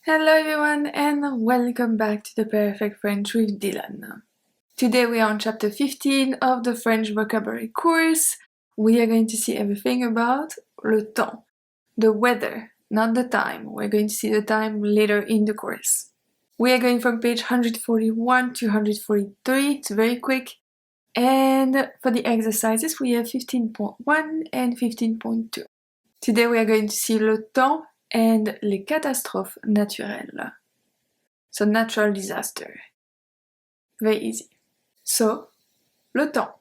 Hello everyone and welcome back to the Perfect French with Dylan. Today we are on chapter 15 of the French vocabulary course. We are going to see everything about le temps, the weather, not the time. We're going to see the time later in the course. We are going from page 141 to 143, it's very quick. And for the exercises we have 15.1 and 15.2. Today we are going to see le temps and les catastrophes naturelles. So natural disaster. Very easy. So, le temps.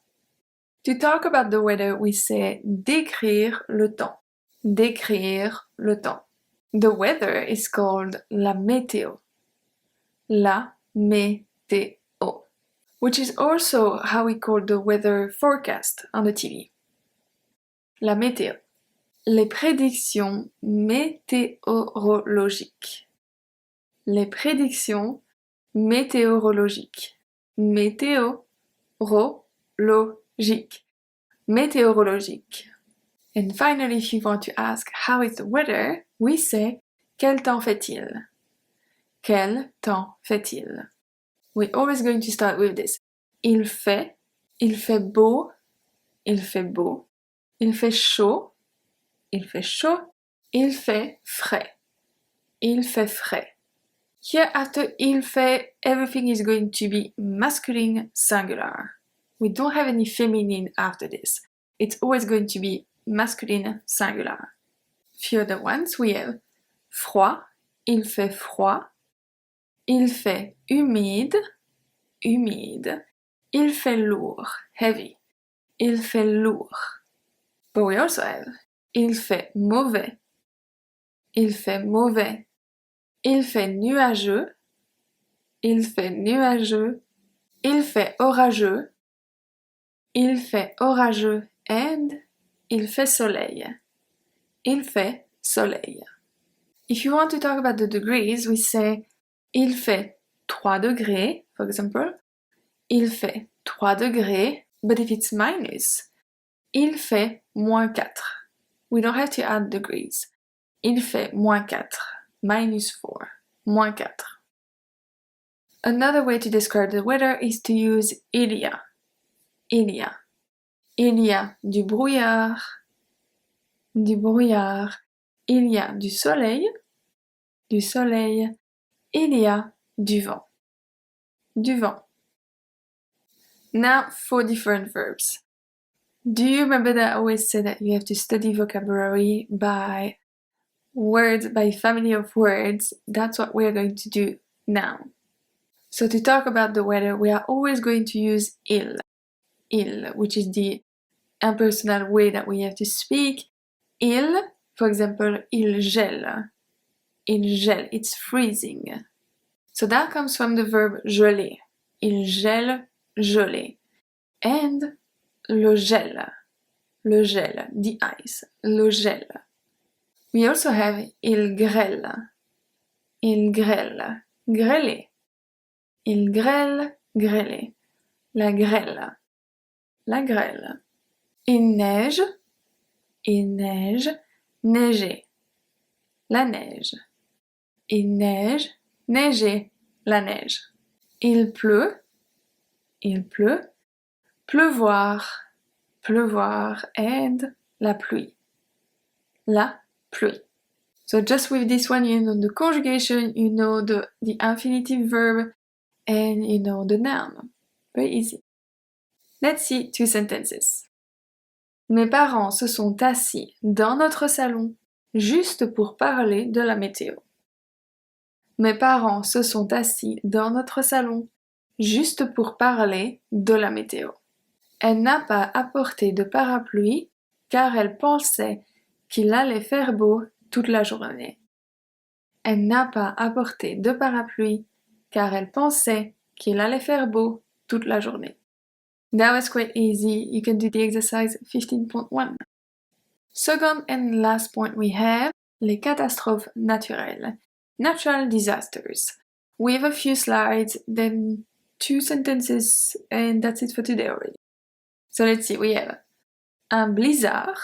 To talk about the weather, we say décrire le temps. Décrire le temps. The weather is called la météo. La météo. Which is also how we call the weather forecast on the TV. La météo. Les prédictions météorologiques. Les prédictions météorologiques. Météorologique. Météorologique. And finally, if you want to ask how is the weather, we say quel temps fait-il? Quel temps fait-il? We're always going to start with this. Il fait beau, il fait beau, il fait chaud, il fait chaud, il fait frais, il fait frais. Here after il fait, everything is going to be masculine singular. We don't have any feminine after this. It's always going to be masculine singular. Few other ones we have froid, il fait froid, il fait humide, humide, il fait lourd, heavy, il fait lourd. But we also have il fait mauvais, il fait mauvais, il fait nuageux, il fait nuageux, il fait orageux and il fait soleil. Il fait soleil. If you want to talk about the degrees, we say il fait 3 degrés, for example. Il fait 3 degrés, but if it's minus, il fait -4. We don't have to add degrees. Il fait -4, -4, -4. Another way to describe the weather is to use il y a. Il y a. Il y a du brouillard, du brouillard. Il y a du soleil, du soleil. Il y a du vent, du vent. Now for different verbs. Do you remember that I always said that you have to study vocabulary by words, by family of words? That's what we're going to do now. So to talk about the weather, we are always going to use il, which is the impersonal way that we have to speak. Il, for example, il gèle, it's freezing. So that comes from the verb geler. Il gèle, geler. And le gel, the ice, le gel. We also have il grêle, grêler. Il grêle, grêler. La grêle, la grêle. Il neige, neiger. La neige. Il neige, neiger. La neige. Il pleut, pleuvoir, and la pluie. La pluie. So just with this one, you know the conjugation, you know the infinitive verb, and you know the noun. Very easy. Let's see 2 sentences. Mes parents se sont assis dans notre salon juste pour parler de la météo. Mes parents se sont assis dans notre salon juste pour parler de la météo. Elle n'a pas apporté de parapluie car elle pensait qu'il allait faire beau toute la journée. Elle n'a pas apporté de parapluie car elle pensait qu'il allait faire beau toute la journée. That was quite easy. You can do the exercise 15.1. Second and last point we have les catastrophes naturelles. Natural disasters. We have a few slides, then 2 sentences, and that's it for today already. So let's see, we have un blizzard,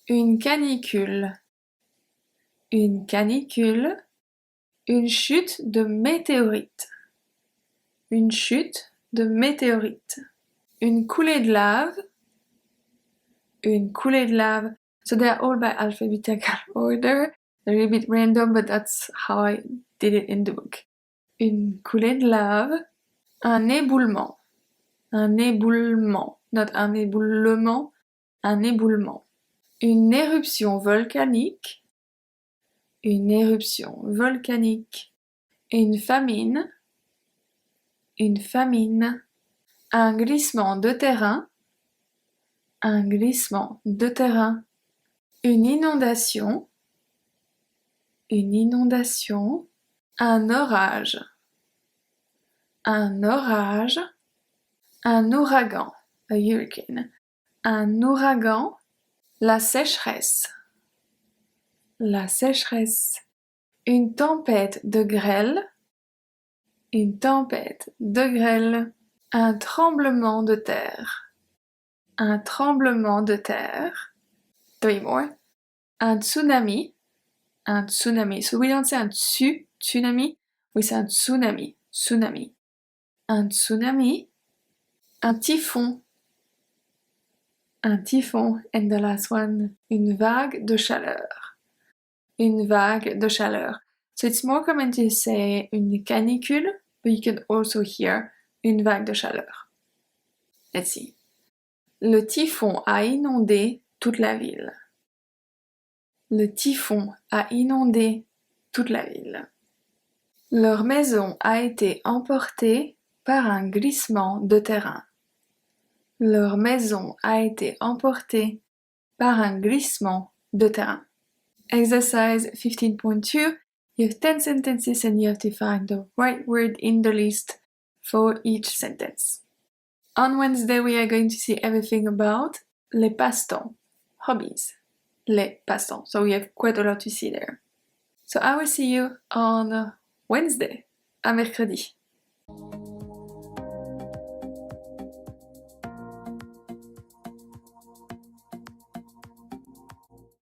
une canicule, une canicule, une chute de météorites, une chute de météorites, une coulée de lave, une coulée de lave. So they are all by alphabetical order. They're a bit random, but that's how I did it in the book. Une coulée de lave, un éboulement, not un éboulement, un éboulement. Une éruption volcanique, une éruption volcanique. Une famine, un glissement de terrain, un glissement de terrain. Une inondation, un orage, un ouragan, a hurricane, un ouragan, la sécheresse, une tempête de grêle, un tremblement de terre, three more, un tsunami, so we don't say un tsunami, we say un tsunami, un tsunami, un typhon, and the last one, une vague de chaleur. So it's more common to say une canicule, but you can also hear une vague de chaleur. Let's see. Le typhon a inondé toute la ville. Leur maison a été emportée par un glissement de terrain. Exercise 15.2. You have 10 sentences and you have to find the right word in the list for each sentence. On Wednesday, we are going to see everything about les passe-temps, hobbies. Les passe-temps. So we have quite a lot to see there. So I will see you on Wednesday, à mercredi.